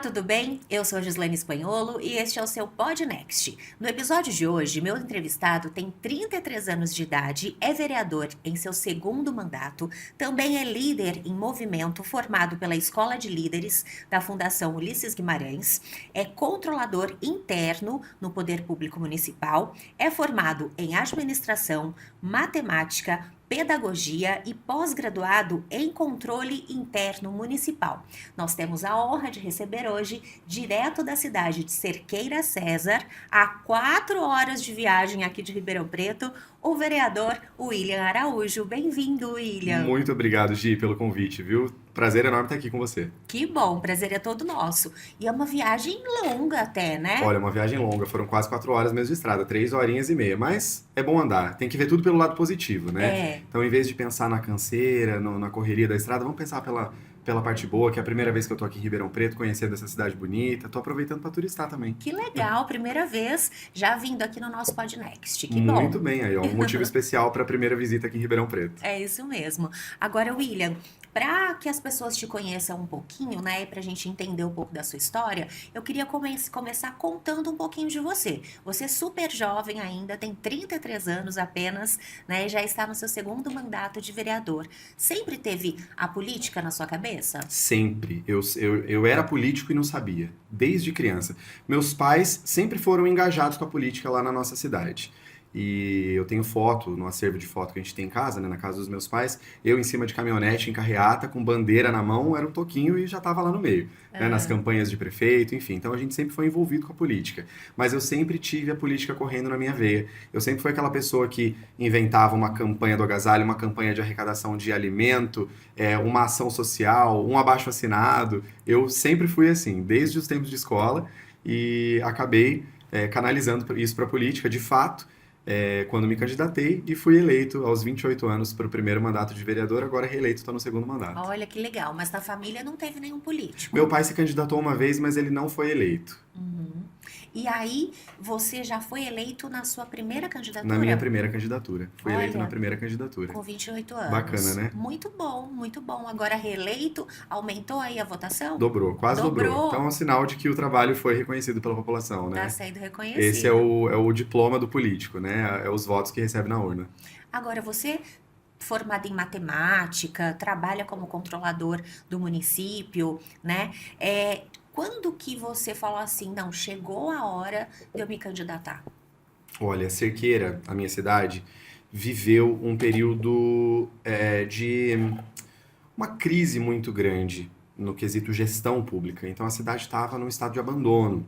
tudo bem? Eu sou Gislaine Espanholo e este é o seu Podnext. No episódio de hoje, meu entrevistado tem 33 anos de idade, é vereador em seu segundo mandato, também é líder em movimento formado pela Escola de Líderes da Fundação Ulisses Guimarães, é controlador interno no Poder Público Municipal, é formado em administração, matemática, pedagogia e pós-graduado em controle interno municipal. Nós temos a honra de receber hoje, direto da cidade de Cerqueira César, a 4 horas de viagem aqui de Ribeirão Preto, o vereador William Araújo. Bem-vindo, William. Muito obrigado, Gi, pelo convite, viu? Prazer enorme estar aqui com você. Que bom, o prazer é todo nosso. E é uma viagem longa até, né? Olha, uma viagem longa, foram quase 4 horas mesmo de estrada, 3 horinhas e meia, mas é bom andar, tem que ver tudo pelo lado positivo, né? É. Então, em vez de pensar na canseira, na correria da estrada, vamos pensar pela parte boa, que é a primeira vez que eu tô aqui em Ribeirão Preto, conhecendo essa cidade bonita, tô aproveitando para turistar também. Que legal, primeira vez já vindo aqui no nosso Podnext. Que bom. Muito bem, aí, ó, um motivo especial para a primeira visita aqui em Ribeirão Preto. É isso mesmo. Agora, William, para que as pessoas te conheçam um pouquinho, né, para a gente entender um pouco da sua história, eu queria começar contando um pouquinho de você. Você é super jovem ainda, tem 33 anos apenas, né, e já está no seu segundo mandato de vereador. Sempre teve a política na sua cabeça? Sempre. Eu era político e não sabia, desde criança. Meus pais sempre foram engajados com a política lá na nossa cidade. E eu tenho foto, no acervo de foto que a gente tem em casa, né, na casa dos meus pais, eu em cima de caminhonete, em carreata, com bandeira na mão, era um toquinho e já estava lá no meio, né, nas campanhas de prefeito, enfim. Então a gente sempre foi envolvido com a política. Mas eu sempre tive a política correndo na minha veia. Eu sempre fui aquela pessoa que inventava uma campanha do agasalho, uma campanha de arrecadação de alimento, uma ação social, um abaixo-assinado. Eu sempre fui assim, desde os tempos de escola, e acabei canalizando isso para a política, de fato, quando me candidatei e fui eleito aos 28 anos para o primeiro mandato de vereador, agora reeleito, estou no segundo mandato. Olha que legal, mas na família não teve nenhum político. Meu pai se candidatou uma vez, mas ele não foi eleito. Uhum. E aí, você já foi eleito na sua primeira candidatura? Na minha primeira candidatura. Fui eleito Olha, na primeira candidatura. com 28 anos. Bacana, né? Muito bom, muito bom. Agora reeleito, aumentou aí a votação? Dobrou, quase dobrou. Dobrou. Então é um sinal de que o trabalho foi reconhecido pela população, Está né? sendo reconhecido. Esse é o diploma do político, né? É os votos que recebe na urna. Agora, você, formado em matemática, trabalha como controlador do município, né? Quando que você falou assim, não, chegou a hora de eu me candidatar? Olha, Cerqueira, a minha cidade, viveu um período de uma crise muito grande no quesito gestão pública. Então a cidade estava num estado de abandono,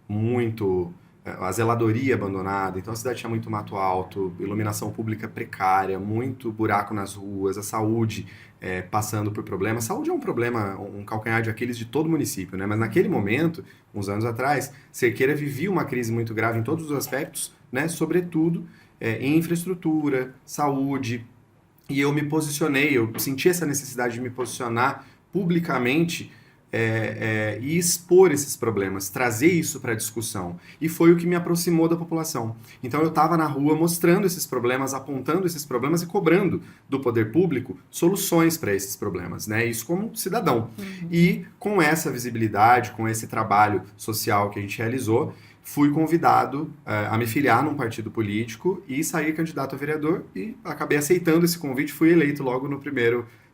muito a zeladoria abandonada, então a cidade tinha muito mato alto, iluminação pública precária, muito buraco nas ruas, a saúde passando por problemas. Saúde é um problema, um calcanhar de Aquiles de todo o município, né? Mas naquele momento, uns anos atrás, Cerqueira vivia uma crise muito grave em todos os aspectos, né? Sobretudo em infraestrutura, saúde, e eu me posicionei, eu senti essa necessidade de me posicionar publicamente e expor esses problemas, trazer isso para a discussão. E foi o que me aproximou da população. Então eu estava na rua mostrando esses problemas, apontando esses problemas e cobrando do poder público soluções para esses problemas, né? Isso como cidadão. E com essa visibilidade, com esse trabalho social que a gente realizou, fui convidado a me filiar num partido político e sair candidato a vereador e acabei aceitando esse convite, fui eleito logo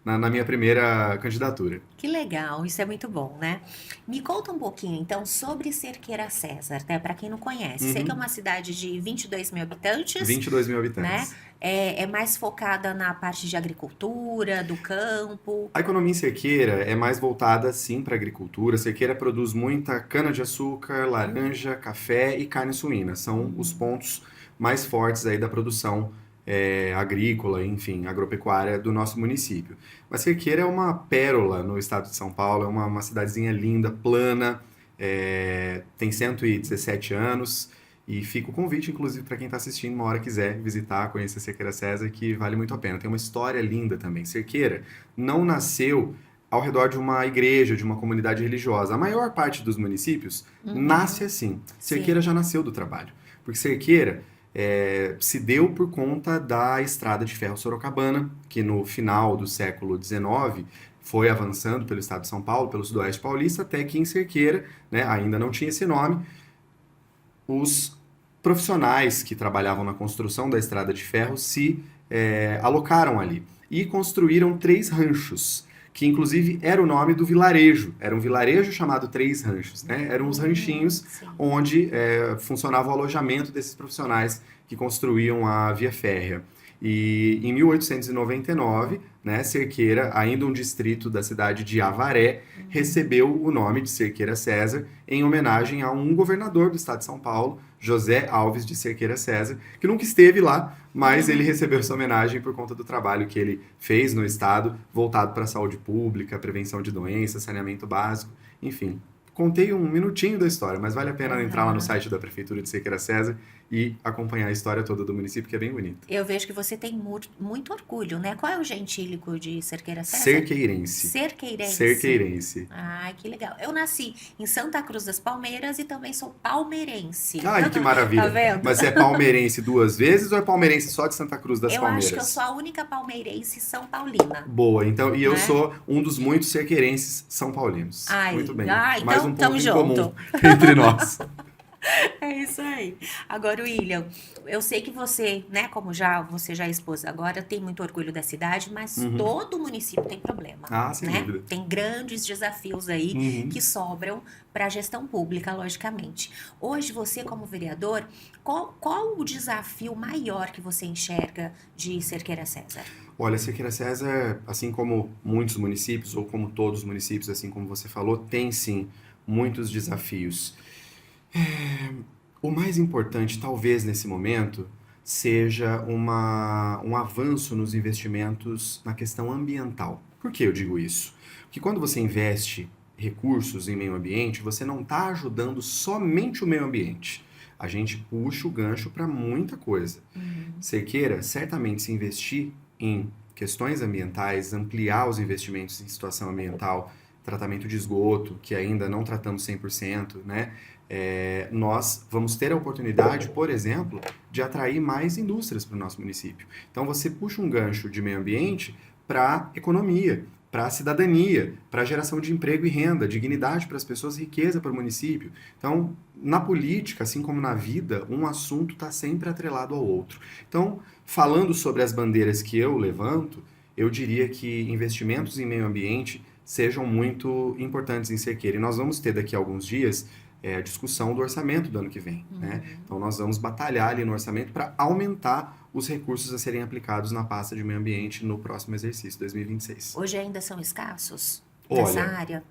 na minha primeira candidatura. Que legal, isso é muito bom, né? Me conta um pouquinho, então, sobre Cerqueira César, né? Para quem não conhece, sei que é uma cidade de 22 mil habitantes, 22 mil né? habitantes. É mais focada na parte de agricultura, do campo. A economia em Cerqueira é mais voltada, sim, para a agricultura. Cerqueira produz muita cana-de-açúcar, laranja, café e carne suína. São os pontos mais fortes aí da produção agrícola, enfim, agropecuária do nosso município. Mas Cerqueira é uma pérola no estado de São Paulo, é uma cidadezinha linda, plana, tem 117 anos. E fica o convite, inclusive, para quem está assistindo, uma hora quiser visitar, conhecer Cerqueira César, que vale muito a pena. Tem uma história linda também. Cerqueira não nasceu ao redor de uma igreja, de uma comunidade religiosa. A maior parte dos municípios nasce assim. Cerqueira já nasceu do trabalho. Porque Cerqueira se deu por conta da estrada de ferro Sorocabana, que no final do século XIX foi avançando pelo estado de São Paulo, pelo sudoeste paulista, até que em Cerqueira, né, ainda não tinha esse nome, os profissionais que trabalhavam na construção da estrada de ferro se alocaram ali e construíram 3 ranchos, que inclusive era o nome do vilarejo. Era um vilarejo chamado Três Ranchos, né? Eram os ranchinhos Sim. onde funcionava o alojamento desses profissionais que construíam a via férrea. E em 1899, né, Cerqueira, ainda um distrito da cidade de Avaré, recebeu o nome de Cerqueira César em homenagem a um governador do estado de São Paulo, José Alves de Cerqueira César, que nunca esteve lá, mas ele recebeu essa homenagem por conta do trabalho que ele fez no estado, voltado para a saúde pública, prevenção de doenças, saneamento básico, enfim. Contei um minutinho da história, mas vale a pena entrar lá no site da Prefeitura de Cerqueira César e acompanhar a história toda do município, que é bem bonita. Eu vejo que você tem muito orgulho, né? Qual é o gentílico de Cerqueira César? Cerqueirense. Cerqueirense. Cerqueirense. Ai, que legal. Eu nasci em Santa Cruz das Palmeiras e também sou palmeirense. Ai, que maravilha. Tá vendo? Mas você é palmeirense 2 vezes ou é palmeirense só de Santa Cruz das Eu Palmeiras? acho que eu sou a única palmeirense São Paulina. Boa, então, e eu Né? sou um dos muitos cerqueirenses são paulinos. Ai, Muito bem. então Mais um tamo ponto em junto. comum entre nós. É isso aí. Agora, William, eu sei que você, né, como você já é esposa agora, tem muito orgulho da cidade, mas todo município tem problema, Ah, sem né? dúvida. Tem grandes desafios aí que sobram para a gestão pública, logicamente. Hoje, você como vereador, qual o desafio maior que você enxerga de Cerqueira César? Olha, Cerqueira César, assim como muitos municípios, ou como todos os municípios, assim como você falou, tem sim muitos desafios. O mais importante, talvez nesse momento, seja um avanço nos investimentos na questão ambiental. Por que eu digo isso? Porque quando você investe recursos em meio ambiente, você não está ajudando somente o meio ambiente. A gente puxa o gancho para muita coisa. Cerqueira, certamente, se investir em questões ambientais, ampliar os investimentos em situação ambiental, tratamento de esgoto, que ainda não tratamos 100%, né? Nós vamos ter a oportunidade, por exemplo, de atrair mais indústrias para o nosso município. Então, você puxa um gancho de meio ambiente para economia, para cidadania, para geração de emprego e renda, dignidade para as pessoas, riqueza para o município. Então, na política, assim como na vida, um assunto está sempre atrelado ao outro. Então, falando sobre as bandeiras que eu levanto, eu diria que investimentos em meio ambiente sejam muito importantes em Cerqueira. E nós vamos ter daqui a alguns dias a discussão do orçamento do ano que vem, né? Então nós vamos batalhar ali no orçamento para aumentar os recursos a serem aplicados na pasta de meio ambiente no próximo exercício, 2026. Hoje ainda são escassos Olha, nessa área?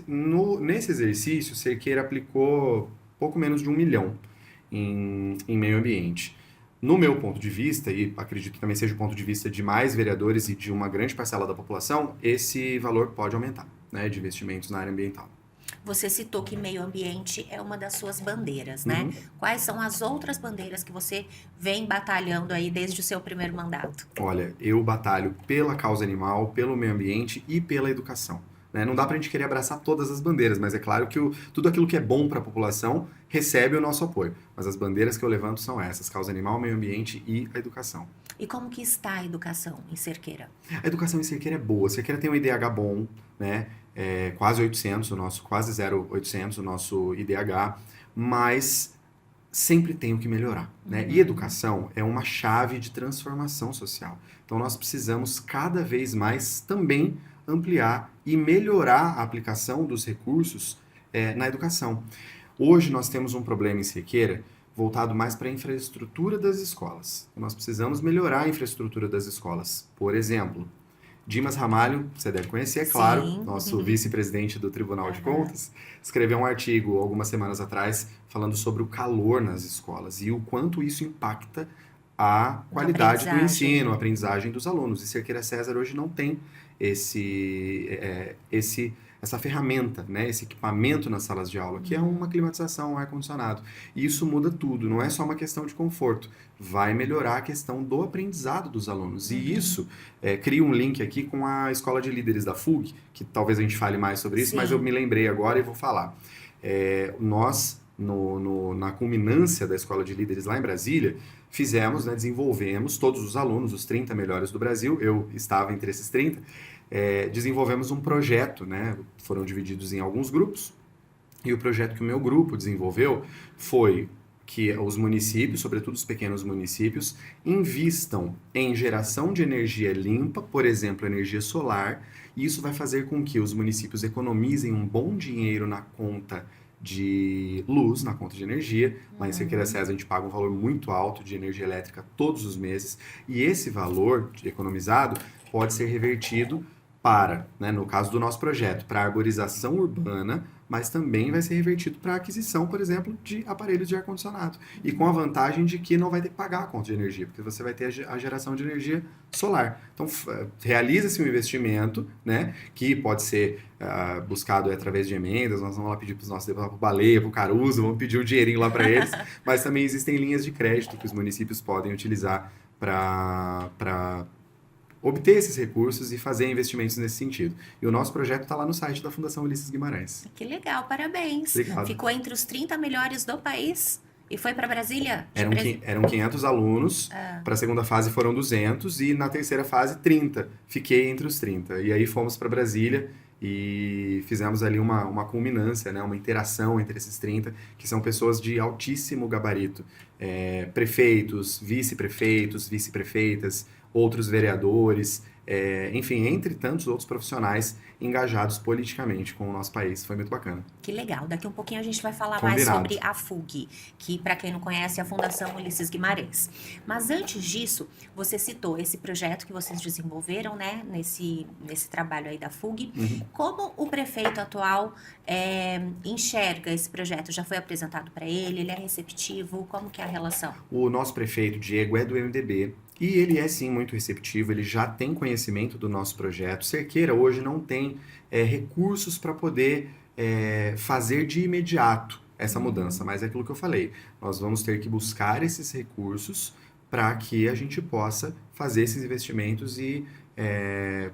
Nesse exercício, Cerqueira aplicou pouco menos de 1 milhão em meio ambiente. No meu ponto de vista, e acredito que também seja o ponto de vista de mais vereadores e de uma grande parcela da população, esse valor pode aumentar, né, de investimentos na área ambiental. Você citou que meio ambiente é uma das suas bandeiras, né? Quais são as outras bandeiras que você vem batalhando aí desde o seu primeiro mandato? Olha, eu batalho pela causa animal, pelo meio ambiente e pela educação. Né? Não dá pra gente querer abraçar todas as bandeiras, mas é claro que tudo aquilo que é bom para a população recebe o nosso apoio. Mas as bandeiras que eu levanto são essas: causa animal, meio ambiente e a educação. E como que está a educação em Cerqueira? A educação em Cerqueira é boa. Cerqueira tem um IDH bom, né? Quase 800, quase 0,800 o nosso IDH, mas sempre tem o que melhorar, né? E educação é uma chave de transformação social. Então nós precisamos cada vez mais também ampliar e melhorar a aplicação dos recursos na educação. Hoje nós temos um problema em Cerqueira voltado mais para a infraestrutura das escolas. Nós precisamos melhorar a infraestrutura das escolas. Por exemplo, Dimas Ramalho, você deve conhecer, é claro, Sim. nosso vice-presidente do Tribunal de Contas, escreveu um artigo algumas semanas atrás falando sobre o calor nas escolas e o quanto isso impacta a qualidade do ensino, a aprendizagem dos alunos. E Cerqueira César hoje não tem essa ferramenta, né, esse equipamento nas salas de aula, que é uma climatização, um ar-condicionado. E isso muda tudo, não é só uma questão de conforto, vai melhorar a questão do aprendizado dos alunos. E isso cria um link aqui com a Escola de Líderes da FUG, que talvez a gente fale mais sobre isso, mas eu me lembrei agora e vou falar. Nós, na culminância da Escola de Líderes lá em Brasília, fizemos, né, desenvolvemos, todos os alunos, os 30 melhores do Brasil, eu estava entre esses 30, desenvolvemos um projeto, né? Foram divididos em alguns grupos, e o projeto que o meu grupo desenvolveu foi que os municípios, sobretudo os pequenos municípios, invistam em geração de energia limpa, por exemplo, energia solar, e isso vai fazer com que os municípios economizem um bom dinheiro na conta de luz, na conta de energia. Lá em Cerqueira César a gente paga um valor muito alto de energia elétrica todos os meses, e esse valor economizado pode ser revertido para, né, no caso do nosso projeto, para a arborização urbana, mas também vai ser revertido para a aquisição, por exemplo, de aparelhos de ar-condicionado. E com a vantagem de que não vai ter que pagar a conta de energia, porque você vai ter a geração de energia solar. Então, realiza-se um investimento, né, que pode ser buscado através de emendas. Nós vamos lá pedir para os nossos deputados, para o Baleia, para o Caruso, vamos pedir o dinheirinho lá para eles, mas também existem linhas de crédito que os municípios podem utilizar para obter esses recursos e fazer investimentos nesse sentido. E o nosso projeto está lá no site da Fundação Ulisses Guimarães. Que legal, parabéns. Obrigado. Ficou entre os 30 melhores do país e foi para Brasília? Eram 500 alunos, para a segunda fase foram 200 e na terceira fase 30. Fiquei entre os 30. E aí fomos para Brasília e fizemos ali uma culminância, né, uma interação entre esses 30, que são pessoas de altíssimo gabarito. Prefeitos, vice-prefeitos, vice-prefeitas, outros vereadores, enfim, entre tantos outros profissionais engajados politicamente com o nosso país. Foi muito bacana. Que legal. Daqui um pouquinho a gente vai falar Combinado. mais sobre a FUG, que, para quem não conhece, é a Fundação Ulisses Guimarães. Mas antes disso, você citou esse projeto que vocês desenvolveram, né, nesse trabalho aí da FUG. Como o prefeito atual enxerga esse projeto? Já foi apresentado para ele? Ele é receptivo? Como que é a relação? O nosso prefeito, Diego, é do MDB. E ele é, sim, muito receptivo, ele já tem conhecimento do nosso projeto. Cerqueira hoje não tem recursos para poder fazer de imediato essa mudança, mas é aquilo que eu falei. Nós vamos ter que buscar esses recursos para que a gente possa fazer esses investimentos e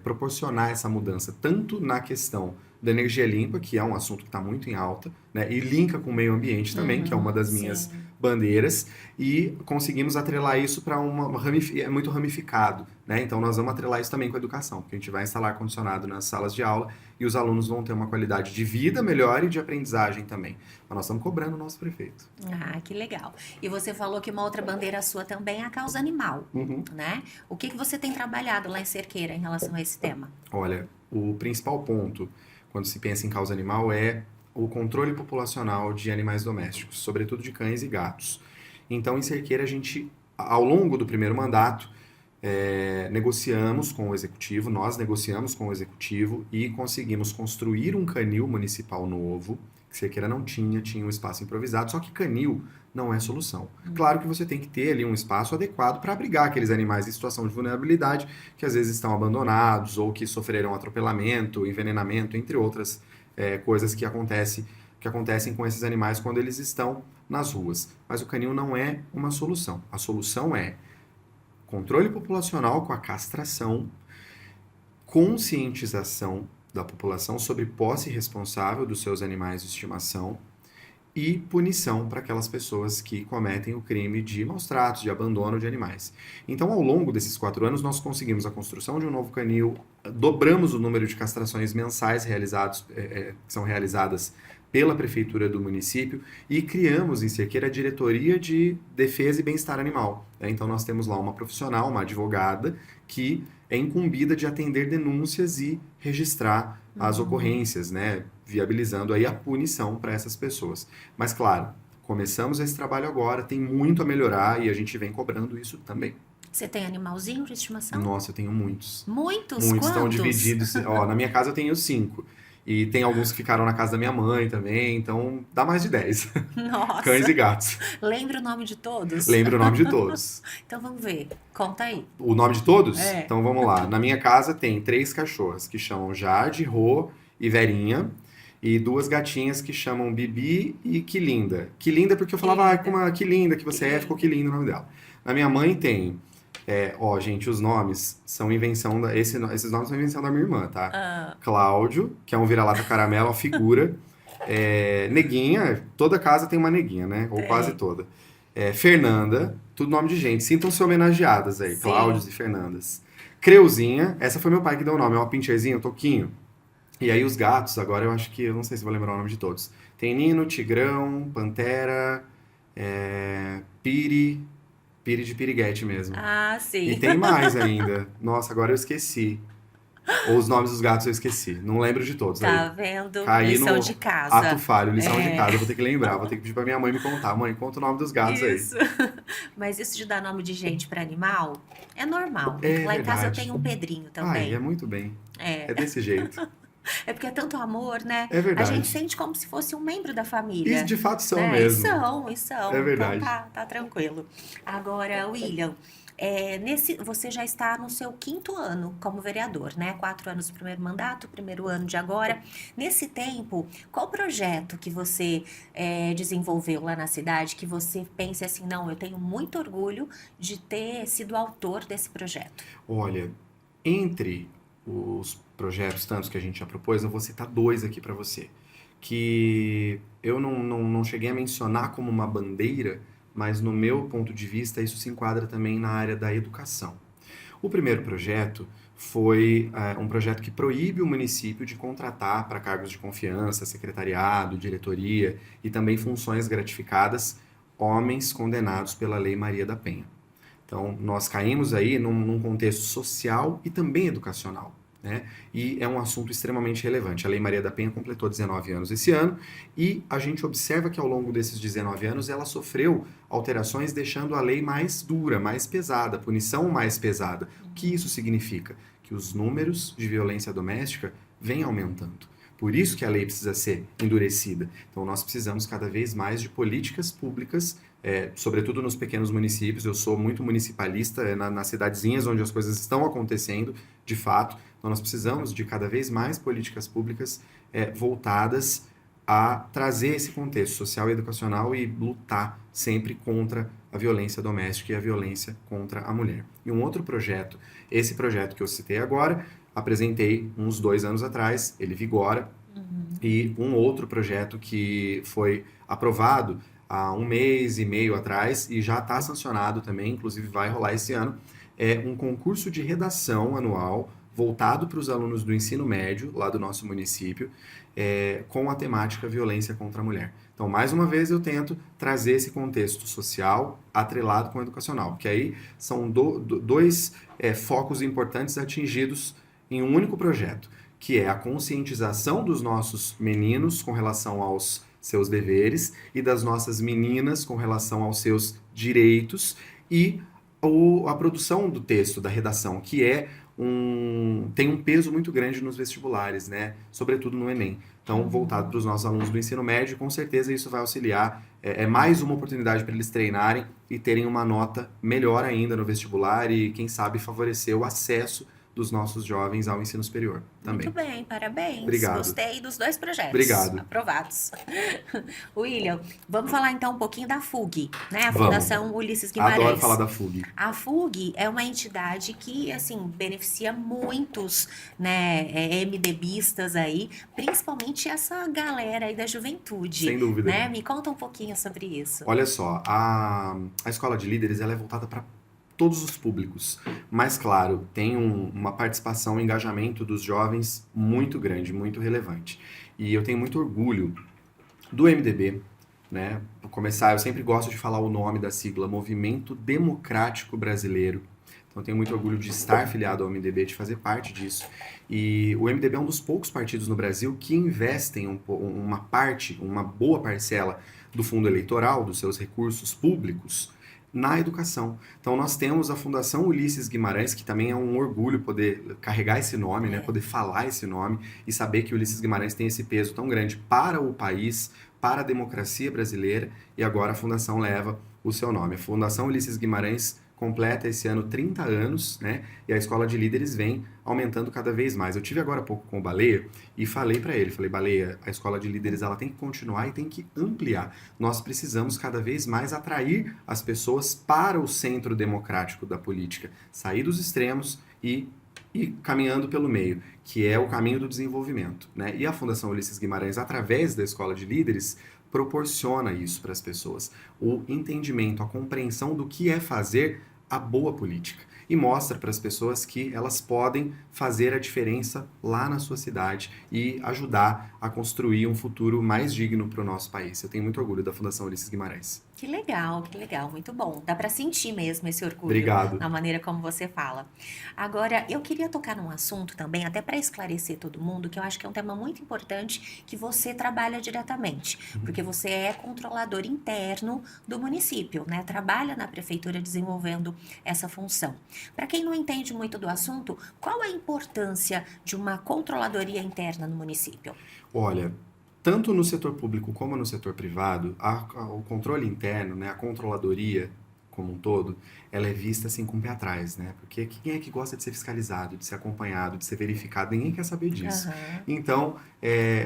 proporcionar essa mudança, tanto na questão da energia limpa, que é um assunto que está muito em alta, né, e linka com o meio ambiente também, que é uma das minhas bandeiras, e conseguimos atrelar isso para é muito ramificado, né? Então nós vamos atrelar isso também com a educação, porque a gente vai instalar ar-condicionado nas salas de aula e os alunos vão ter uma qualidade de vida melhor e de aprendizagem também. Mas nós estamos cobrando o nosso prefeito. Ah, que legal. E você falou que uma outra bandeira sua também é a causa animal, né? O que você tem trabalhado lá em Cerqueira em relação a esse tema? Olha, o principal ponto quando se pensa em causa animal é o controle populacional de animais domésticos, sobretudo de cães e gatos. Então, em Cerqueira, a gente, ao longo do primeiro mandato, negociamos com o executivo, nós negociamos com o executivo e conseguimos construir um canil municipal novo, que Cerqueira não tinha um espaço improvisado, só que canil não é solução. Claro que você tem que ter ali um espaço adequado para abrigar aqueles animais em situação de vulnerabilidade, que às vezes estão abandonados ou que sofreram atropelamento, envenenamento, entre outras coisas que acontecem com esses animais quando eles estão nas ruas. Mas o canil não é uma solução. A solução é controle populacional com a castração, conscientização da população sobre posse responsável dos seus animais de estimação e punição para aquelas pessoas que cometem o crime de maus tratos, de abandono de animais. Então, ao longo desses 4 anos, nós conseguimos a construção de um novo canil, dobramos o número de castrações mensais que são realizadas pela prefeitura do município e criamos em Cerqueira a diretoria de defesa e bem-estar animal. Então, nós temos lá uma profissional, uma advogada, que é incumbida de atender denúncias e registrar as ocorrências, né, viabilizando aí a punição para essas pessoas. Mas, claro, começamos esse trabalho agora, tem muito a melhorar e a gente vem cobrando isso também. Você tem animalzinho de estimação? Nossa, eu tenho muitos. Muitos? Muitos, Quantos? estão divididos. Na minha casa eu tenho 5. E tem alguns que ficaram na casa da minha mãe também, então dá mais de 10. Nossa! Cães e gatos. Lembra o nome de todos? Lembro o nome de todos. Então vamos ver, conta aí. O nome de todos? É. Então vamos lá. Na minha casa tem 3 cachorras que chamam Jade, Rô e Verinha. E 2 gatinhas que chamam Bibi e Quilinda. Quilinda porque eu falava, como a Quilinda que você é, ficou Quilinda o nome dela. Na minha mãe tem... gente, os nomes são invenção esses nomes são invenção da minha irmã, tá? Cláudio, que é um vira-lata caramelo, uma figura. Neguinha, toda casa tem uma neguinha, né? Ou quase toda. Fernanda, tudo nome de gente. Sintam-se homenageadas aí, Sim. Cláudios e Fernandas. Creuzinha, essa foi meu pai que deu o nome, é uma pincherzinha, um toquinho. E aí os gatos, agora eu acho que, eu não sei se vou lembrar o nome de todos. Tem Nino, Tigrão, Pantera, Piri, Piri de piriguete mesmo. Ah, E sim. tem mais ainda. Nossa, agora eu esqueci. Ou os nomes dos gatos eu esqueci. Não lembro de todos Tá aí. vendo? Caí Lição no de ato casa. falho, lição de É, casa. Vou ter que lembrar, vou ter que pedir pra minha mãe me contar. Mãe, conta o nome dos gatos aí. isso. Mas isso de dar nome de gente para animal é normal. É Lá em casa eu verdade. tenho um Pedrinho Ai, é também. muito bem. É, É desse jeito. é porque é tanto amor, né? É A gente verdade. sente como se fosse um membro da E família, de fato são né? E mesmo. são, e É são. Então verdade. tá tranquilo. Agora, William, você já está no seu quinto ano como vereador, né? 4 anos do primeiro mandato, primeiro ano de agora. Nesse tempo, qual projeto que você desenvolveu lá na cidade que você pense assim, não, eu tenho muito orgulho de ter sido autor desse projeto? Olha, entre os projetos tantos que a gente já propôs, eu vou citar dois aqui para você, que eu não cheguei a mencionar como uma bandeira, mas no meu ponto de vista isso se enquadra também na área da educação. O primeiro projeto foi um projeto que proíbe o município de contratar para cargos de confiança, secretariado, diretoria e também funções gratificadas homens condenados pela Lei Maria da Penha. Então, nós caímos aí num contexto social e também educacional, né? E é um assunto extremamente relevante. A Lei Maria da Penha completou 19 anos esse ano e a gente observa que ao longo desses 19 anos ela sofreu alterações, deixando a lei mais dura, mais pesada, a punição mais pesada. O que isso significa? Que os números de violência doméstica vêm aumentando. Por isso que a lei precisa ser endurecida. Então, nós precisamos cada vez mais de políticas públicas, sobretudo nos pequenos municípios. Eu sou muito municipalista, nas cidadezinhas onde as coisas estão acontecendo, de fato. Então, nós precisamos de cada vez mais políticas públicas voltadas a trazer esse contexto social e educacional e lutar sempre contra a violência doméstica e a violência contra a mulher. E um outro projeto, esse projeto que eu citei agora, apresentei uns 2 anos atrás, ele vigora, Uhum. e um outro projeto que foi aprovado há 1 mês e meio atrás e já está sancionado também, inclusive vai rolar esse ano, é um concurso de redação anual voltado para os alunos do ensino médio, lá do nosso município, com a temática violência contra a mulher. Então, mais uma vez, eu tento trazer esse contexto social atrelado com o educacional, porque aí são dois focos importantes atingidos em um único projeto, que é a conscientização dos nossos meninos com relação aos seus deveres e das nossas meninas com relação aos seus direitos e a produção do texto, da redação, que tem um peso muito grande nos vestibulares, né? Sobretudo no Enem. Então, voltado para os nossos alunos do ensino médio, com certeza isso vai auxiliar. É mais uma oportunidade para eles treinarem e terem uma nota melhor ainda no vestibular e, quem sabe, favorecer o acesso dos nossos jovens ao ensino superior Muito também. bem, parabéns. Obrigado. Gostei dos dois projetos. Obrigado. Aprovados. William, vamos falar então um pouquinho da FUG, né? A Vamos. Fundação Ulisses Adoro falar Guimarães. da FUG. A FUG é uma entidade que, assim, beneficia muitos, né, MDBistas aí, principalmente essa galera aí da juventude, Sem dúvida. né? Me conta um pouquinho sobre isso. Olha só, a escola de líderes ela é voltada para todos os públicos, mas claro, tem uma participação, um engajamento dos jovens muito grande, muito relevante. E eu tenho muito orgulho do MDB, né? Para começar, eu sempre gosto de falar o nome da sigla, Movimento Democrático Brasileiro. Então, eu tenho muito orgulho de estar filiado ao MDB, de fazer parte disso. E o MDB é um dos poucos partidos no Brasil que investem uma parte, uma boa parcela do fundo eleitoral, dos seus recursos públicos, na educação. Então, nós temos a Fundação Ulisses Guimarães, que também é um orgulho poder carregar esse nome, né? Poder falar esse nome e saber que o Ulisses Guimarães tem esse peso tão grande para o país, para a democracia brasileira, e agora a Fundação leva o seu nome. A Fundação Ulisses Guimarães completa esse ano 30 anos, né? E a Escola de Líderes vem aumentando cada vez mais. Eu tive agora há pouco com o Baleia e falei para ele, Baleia, a Escola de Líderes ela tem que continuar e tem que ampliar. Nós precisamos cada vez mais atrair as pessoas para o centro democrático da política, sair dos extremos e caminhando pelo meio, que é o caminho do desenvolvimento, né? E a Fundação Ulisses Guimarães, através da Escola de Líderes, proporciona isso para as pessoas. O entendimento, a compreensão do que é fazer a boa política. E mostra para as pessoas que elas podem fazer a diferença lá na sua cidade e ajudar a construir um futuro mais digno para o nosso país. Eu tenho muito orgulho da Fundação Ulisses Guimarães. Que legal, muito bom. Dá para sentir mesmo esse orgulho Obrigado. na maneira como você fala. Agora, eu queria tocar num assunto também, até para esclarecer todo mundo, que eu acho que é um tema muito importante que você trabalha diretamente, porque você é controlador interno do município, né? Trabalha na prefeitura desenvolvendo essa função. Para quem não entende muito do assunto, qual a importância de uma controladoria interna no município? Olha, tanto no setor público como no setor privado, o controle interno, né, a controladoria como um todo, ela é vista assim com o pé atrás, né? Porque quem é que gosta de ser fiscalizado, de ser acompanhado, de ser verificado? Ninguém quer saber disso. Aham. Então,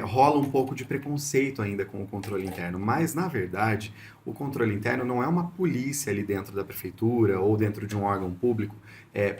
rola um pouco de preconceito ainda com o controle interno. Mas, na verdade, o controle interno não é uma polícia ali dentro da prefeitura ou dentro de um órgão público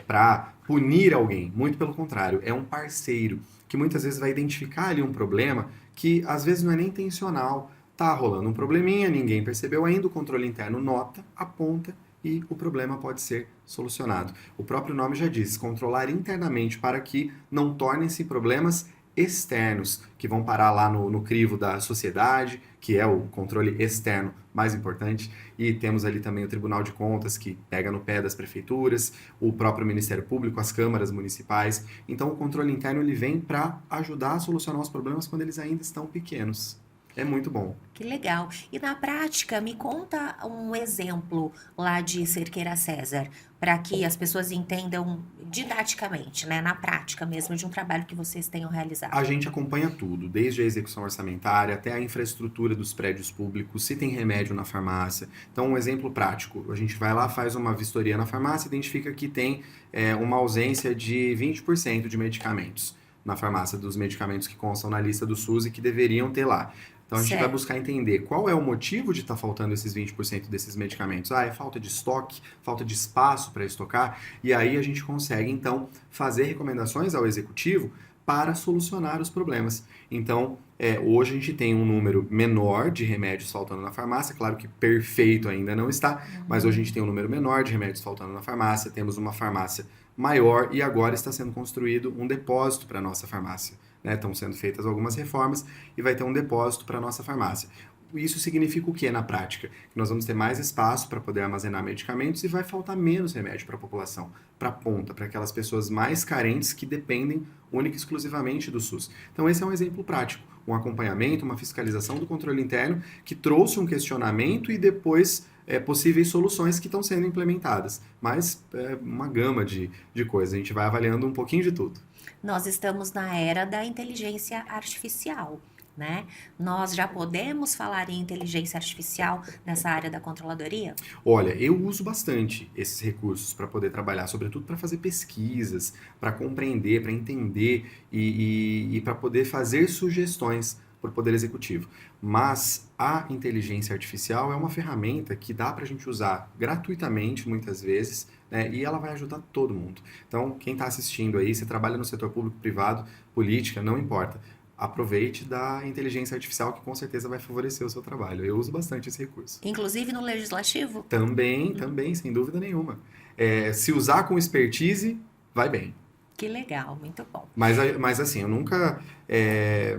para punir alguém. Muito pelo contrário, é um parceiro que muitas vezes vai identificar ali um problema que às vezes não é nem intencional. Tá rolando um probleminha, ninguém percebeu ainda, o controle interno nota, aponta e o problema pode ser solucionado. O próprio nome já diz, controlar internamente para que não tornem-se problemas externos, que vão parar lá no crivo da sociedade, que é o controle externo mais importante, e temos ali também o Tribunal de Contas, que pega no pé das prefeituras, o próprio Ministério Público, as câmaras municipais. Então o controle interno ele vem para ajudar a solucionar os problemas quando eles ainda estão pequenos. É muito bom. Que legal. E na prática, me conta um exemplo lá de Cerqueira César, para que as pessoas entendam didaticamente, né, na prática mesmo, de um trabalho que vocês tenham realizado. A gente acompanha tudo, desde a execução orçamentária até a infraestrutura dos prédios públicos, se tem remédio na farmácia. Então, um exemplo prático, a gente vai lá, faz uma vistoria na farmácia, identifica que tem uma ausência de 20% de medicamentos na farmácia, dos medicamentos que constam na lista do SUS e que deveriam ter lá. Então a gente vai Certo. buscar entender qual é o motivo de estar faltando esses 20% desses medicamentos. Ah, é falta de estoque, falta de espaço para estocar, e aí a gente consegue então fazer recomendações ao executivo para solucionar os problemas. Então, hoje a gente tem um número menor de remédios faltando na farmácia, claro que perfeito ainda não está, mas hoje a gente tem um número menor de remédios faltando na farmácia, temos uma farmácia maior e agora está sendo construído um depósito para a nossa farmácia. Né? Estão sendo feitas algumas reformas e vai ter um depósito para a nossa farmácia. Isso significa o que na prática? Que nós vamos ter mais espaço para poder armazenar medicamentos e vai faltar menos remédio para a população, para a ponta, para aquelas pessoas mais carentes que dependem única e exclusivamente do SUS. Então esse é um exemplo prático, um acompanhamento, uma fiscalização do controle interno que trouxe um questionamento e depois possíveis soluções que estão sendo implementadas. Mas uma gama de coisas, a gente vai avaliando um pouquinho de tudo. Nós estamos na era da inteligência artificial, né? Nós já podemos falar em inteligência artificial nessa área da controladoria? Olha, eu uso bastante esses recursos para poder trabalhar, sobretudo para fazer pesquisas, para compreender, para entender e para poder fazer sugestões para o Poder Executivo. Mas a inteligência artificial é uma ferramenta que dá para a gente usar gratuitamente, muitas vezes, né, e ela vai ajudar todo mundo. Então, quem está assistindo aí, você trabalha no setor público, privado, política, não importa. Aproveite da inteligência artificial que com certeza vai favorecer o seu trabalho. Eu uso bastante esse recurso. Inclusive no legislativo? Também, sem dúvida nenhuma. Se usar com expertise, vai bem. Que legal, muito bom. Mas assim, eu nunca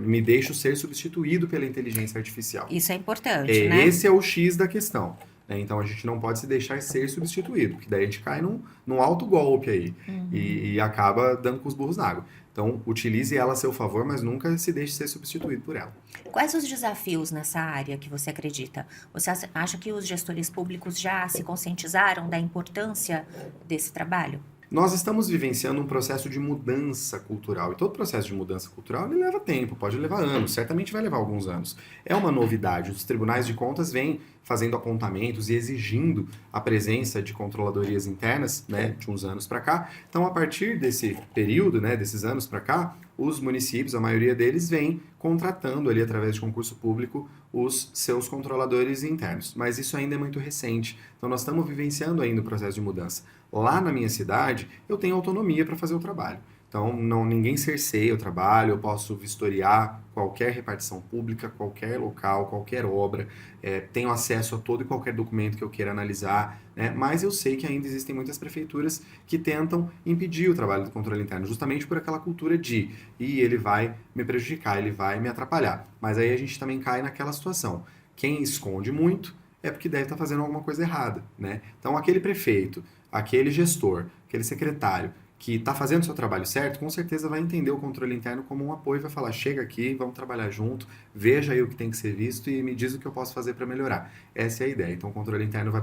me deixo ser substituído pela inteligência artificial. Isso é importante, né? Esse é o X da questão. Né? Então a gente não pode se deixar ser substituído, porque daí a gente cai num alto golpe aí e acaba dando com os burros na água. Então utilize ela a seu favor, mas nunca se deixe ser substituído por ela. Quais os desafios nessa área que você acredita? Você acha que os gestores públicos já se conscientizaram da importância desse trabalho? Nós estamos vivenciando um processo de mudança cultural, e todo processo de mudança cultural ele leva tempo, pode levar anos, certamente vai levar alguns anos. É uma novidade, os tribunais de contas vêm fazendo apontamentos e exigindo a presença de controladorias internas, né, de uns anos para cá. Então, a partir desse período, né, desses anos para cá, os municípios, a maioria deles, vem contratando ali através de concurso público os seus controladores internos. Mas isso ainda é muito recente, então nós estamos vivenciando ainda o processo de mudança. Lá na minha cidade, eu tenho autonomia para fazer o trabalho. Então, não, ninguém cerceia o trabalho, eu posso vistoriar qualquer repartição pública, qualquer local, qualquer obra, tenho acesso a todo e qualquer documento que eu queira analisar, né? Mas eu sei que ainda existem muitas prefeituras que tentam impedir o trabalho do controle interno, justamente por aquela cultura de, e ele vai me prejudicar, ele vai me atrapalhar. Mas aí a gente também cai naquela situação. Quem esconde muito é porque deve estar fazendo alguma coisa errada, né? Então, aquele prefeito, aquele gestor, aquele secretário que está fazendo o seu trabalho certo, com certeza vai entender o controle interno como um apoio e vai falar, chega aqui, vamos trabalhar junto, veja aí o que tem que ser visto e me diz o que eu posso fazer para melhorar. Essa é a ideia. Então, o controle interno vai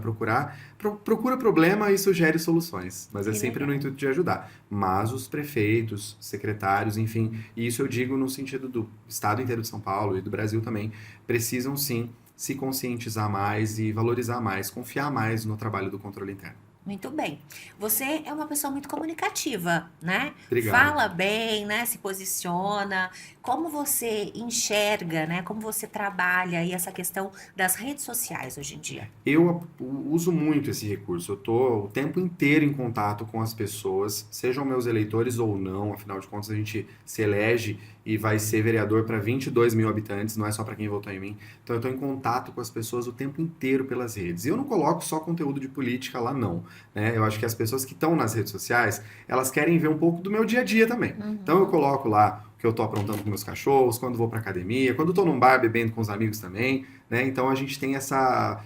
procura problema e sugere soluções, mas é Que sempre no legal. intuito de ajudar. Mas os prefeitos, secretários, enfim, e isso eu digo no sentido do estado inteiro de São Paulo e do Brasil também, precisam sim se conscientizar mais e valorizar mais, confiar mais no trabalho do controle interno. Muito bem. Você é uma pessoa muito comunicativa, né? Obrigado. Fala bem, né? Se posiciona. Como você enxerga, né? Como você trabalha aí essa questão das redes sociais hoje em dia? Eu uso muito esse recurso. Eu estou o tempo inteiro em contato com as pessoas, sejam meus eleitores ou não. Afinal de contas, a gente se elege e vai ser vereador para 22 mil habitantes, não é só para quem votou em mim. Então, eu estou em contato com as pessoas o tempo inteiro pelas redes. E eu não coloco só conteúdo de política lá, não, né? Eu acho que as pessoas que estão nas redes sociais, elas querem ver um pouco do meu dia a dia também. Então, eu Uhum. coloco lá o que eu estou aprontando com meus cachorros, quando vou para academia, quando estou num bar bebendo com os amigos também, né? Então, a gente tem essa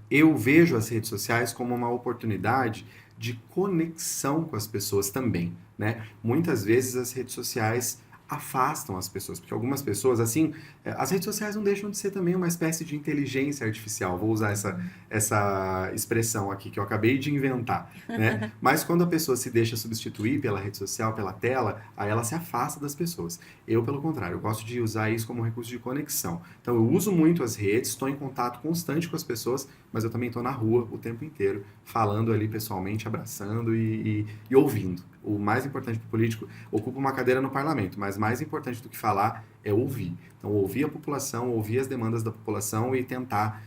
eu vejo as redes sociais como uma oportunidade de conexão com as pessoas também, né? Muitas vezes as redes sociais afastam as pessoas, porque algumas pessoas, assim, as redes sociais não deixam de ser também uma espécie de inteligência artificial, vou usar essa expressão aqui que eu acabei de inventar, né? Mas quando a pessoa se deixa substituir pela rede social, pela tela, aí ela se afasta das pessoas. Eu, pelo contrário, eu gosto de usar isso como um recurso de conexão. Então, eu uso muito as redes, estou em contato constante com as pessoas, mas eu também estou na rua o tempo inteiro, falando ali pessoalmente, abraçando e ouvindo. O mais importante para o político ocupa uma cadeira no parlamento, mas mais importante do que falar é ouvir. Então, ouvir a população, ouvir as demandas da população e tentar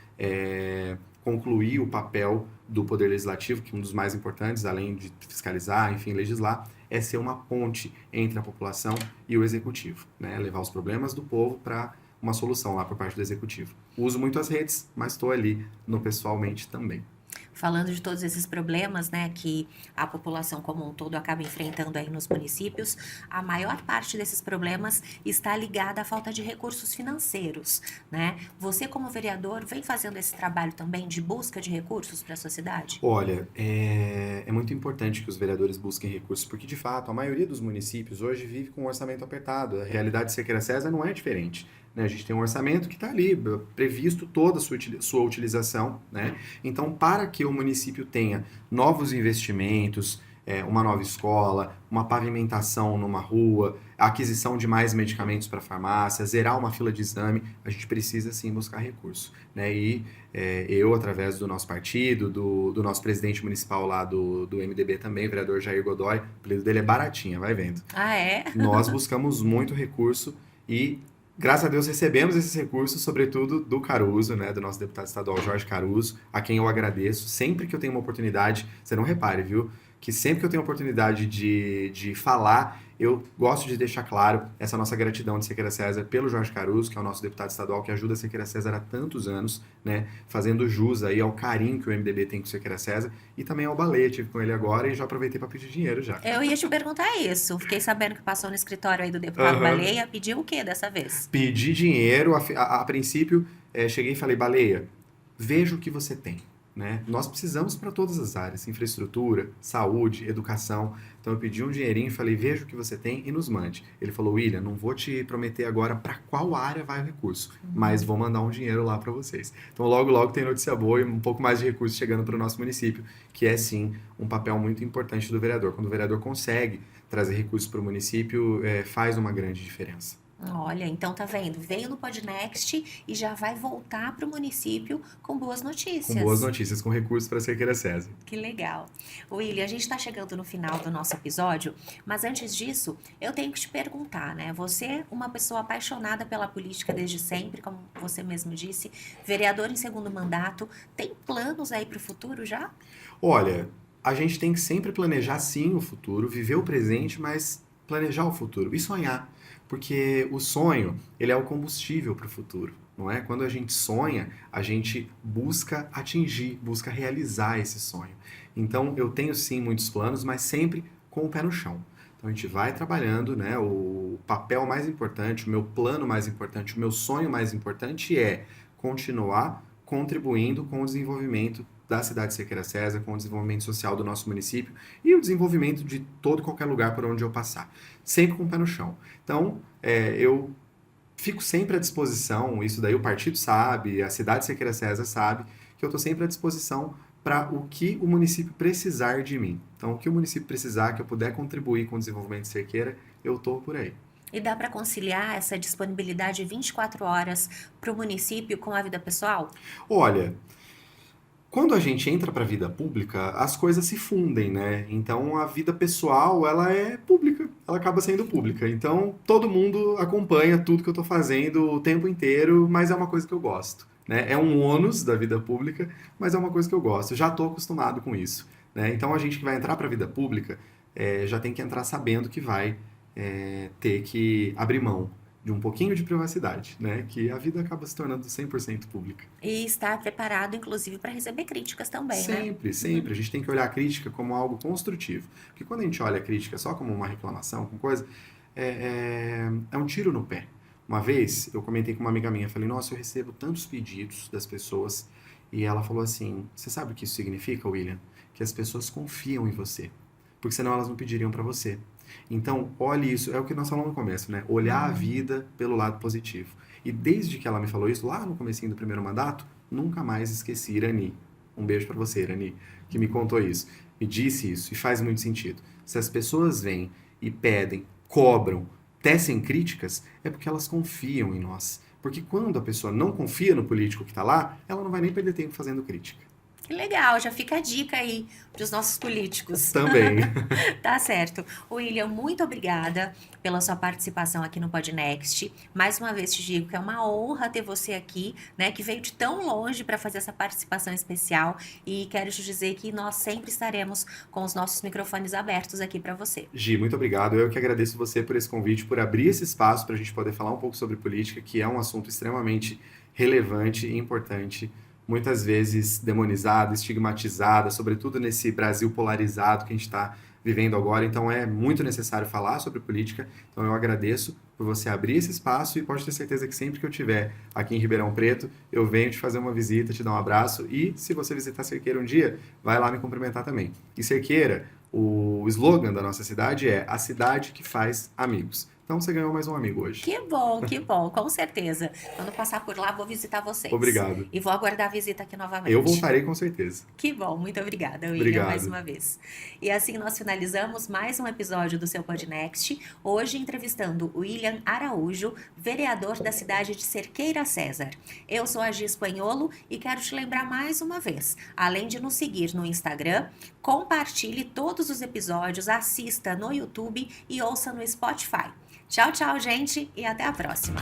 concluir o papel do Poder Legislativo, que é um dos mais importantes, além de fiscalizar, enfim, legislar, é ser uma ponte entre a população e o Executivo, né? Levar os problemas do povo para uma solução lá por parte do Executivo. Uso muito as redes, mas estou ali no pessoalmente também. Falando de todos esses problemas, né, que a população como um todo acaba enfrentando aí nos municípios, a maior parte desses problemas está ligada à falta de recursos financeiros, né? Você, como vereador, vem fazendo esse trabalho também de busca de recursos para a sua cidade? Olha, é muito importante que os vereadores busquem recursos, porque de fato a maioria dos municípios hoje vive com um orçamento apertado. A realidade de Cerqueira César não é diferente, né? A gente tem um orçamento que está ali, previsto toda a sua utilização, né? Então, para que o município tenha novos investimentos, uma nova escola, uma pavimentação numa rua, a aquisição de mais medicamentos para a farmácia, zerar uma fila de exame, a gente precisa sim buscar recurso, né? E eu, através do nosso partido, do nosso presidente municipal lá do MDB também, o vereador Jair Godoy, o apelido dele é Baratinha, vai vendo. Ah, é? Nós buscamos muito recurso e, graças a Deus, recebemos esses recursos, sobretudo do Caruso, né, do nosso deputado estadual Jorge Caruso, a quem eu agradeço. Sempre que eu tenho uma oportunidade, você não repare, viu? Que sempre que eu tenho oportunidade de falar, eu gosto de deixar claro essa nossa gratidão de Cerqueira César pelo Jorge Caruso, que é o nosso deputado estadual que ajuda a Cerqueira César há tantos anos, né, fazendo jus aí ao carinho que o MDB tem com Cerqueira César, e também ao Baleia, tive com ele agora e já aproveitei para pedir dinheiro já. Eu ia te perguntar isso. Fiquei sabendo que passou no escritório aí do deputado Aham. Baleia. Pediu o quê dessa vez? Pedi dinheiro, a princípio, cheguei e falei, Baleia, veja o que você tem, né? Nós precisamos para todas as áreas, infraestrutura, saúde, educação. Então eu pedi um dinheirinho e falei, veja o que você tem e nos mande. Ele falou, William, não vou te prometer agora para qual área vai o recurso, mas vou mandar um dinheiro lá para vocês. Então logo, logo tem notícia boa e um pouco mais de recursos chegando para o nosso município, que é sim um papel muito importante do vereador. Quando o vereador consegue trazer recursos para o município, faz uma grande diferença. Olha, então tá vendo? Veio no Podnext e já vai voltar para o município com boas Com boas notícias. notícias, com recursos para Cerqueira César. Que legal. William, a gente está chegando no final do nosso episódio, mas antes disso, eu tenho que te perguntar, né? Você é uma pessoa apaixonada pela política desde sempre, como você mesmo disse, vereador em segundo mandato, tem planos aí para o futuro já? Olha, a gente tem que sempre planejar sim o futuro, viver o presente, mas planejar o futuro e sonhar. Porque o sonho, ele é o combustível para o futuro, não é? Quando a gente sonha, a gente busca atingir, busca realizar esse sonho. Então, eu tenho sim muitos planos, mas sempre com o pé no chão. Então, a gente vai trabalhando, né? O papel mais importante, o meu plano mais importante, o meu sonho mais importante é continuar contribuindo com o desenvolvimento da cidade de Cerqueira César, com o desenvolvimento social do nosso município e o desenvolvimento de todo e qualquer lugar por onde eu passar. Sempre com o pé no chão. Então, eu fico sempre à disposição, isso daí o partido sabe, a cidade de Cerqueira César sabe, que eu estou sempre à disposição para o que o município precisar de mim. Então, o que o município precisar, que eu puder contribuir com o desenvolvimento de Cerqueira, eu estou por aí. E dá para conciliar essa disponibilidade 24 horas para o município com a vida pessoal? Olha, quando a gente entra para a vida pública, as coisas se fundem, né? Então a vida pessoal, ela é pública, ela acaba sendo pública. Então todo mundo acompanha tudo que eu estou fazendo o tempo inteiro, mas é uma coisa que eu gosto, né? É um ônus da vida pública, mas é uma coisa que eu gosto. Eu já estou acostumado com isso, né? Então a gente que vai entrar para a vida pública já tem que entrar sabendo que vai ter que abrir mão de um pouquinho de privacidade, né? Que a vida acaba se tornando 100% pública. E estar preparado, inclusive, para receber críticas também, né? Sempre, sempre. A gente tem que olhar a crítica como algo construtivo. Porque quando a gente olha a crítica só como uma reclamação, com coisa, é um tiro no pé. Uma vez, eu comentei com uma amiga minha, falei, nossa, eu recebo tantos pedidos das pessoas, e ela falou assim, você sabe o que isso significa, William? Que as pessoas confiam em você, porque senão elas não pediriam para você. Então, olhe isso, é o que nós falamos no começo, né? Olhar a vida pelo lado positivo. E desde que ela me falou isso, lá no comecinho do primeiro mandato, nunca mais esqueci Irani. Um beijo pra você, Irani, que me contou isso. Me disse isso, e faz muito sentido. Se as pessoas vêm e pedem, cobram, tecem críticas, é porque elas confiam em nós. Porque quando a pessoa não confia no político que está lá, ela não vai nem perder tempo fazendo crítica. Que legal, já fica a dica aí para os nossos políticos. Também. Tá certo. William, muito obrigada pela sua participação aqui no Podnext. Mais uma vez te digo que é uma honra ter você aqui, né, que veio de tão longe para fazer essa participação especial e quero te dizer que nós sempre estaremos com os nossos microfones abertos aqui para você. Gi, muito obrigado. Eu que agradeço você por esse convite, por abrir esse espaço para a gente poder falar um pouco sobre política, que é um assunto extremamente relevante e importante, muitas vezes demonizada, estigmatizada, sobretudo nesse Brasil polarizado que a gente está vivendo agora. Então é muito necessário falar sobre política. Então eu agradeço por você abrir esse espaço e pode ter certeza que sempre que eu estiver aqui em Ribeirão Preto, eu venho te fazer uma visita, te dar um abraço e se você visitar Cerqueira um dia, vai lá me cumprimentar também. E Cerqueira, o slogan da nossa cidade é a cidade que faz amigos. Então você ganhou mais um amigo hoje. Que bom, com certeza. Quando passar por lá, vou visitar vocês. Obrigado. E vou aguardar a visita aqui novamente. Eu voltarei com certeza. Que bom, muito obrigada, William, Obrigado. mais uma vez. E assim nós finalizamos mais um episódio do seu Podnext, hoje entrevistando o William Araújo, vereador da cidade de Cerqueira César. Eu sou a Gi Espanholo e quero te lembrar mais uma vez, além de nos seguir no Instagram, compartilhe todos os episódios, assista no YouTube e ouça no Spotify. Tchau, tchau, gente, e até a próxima.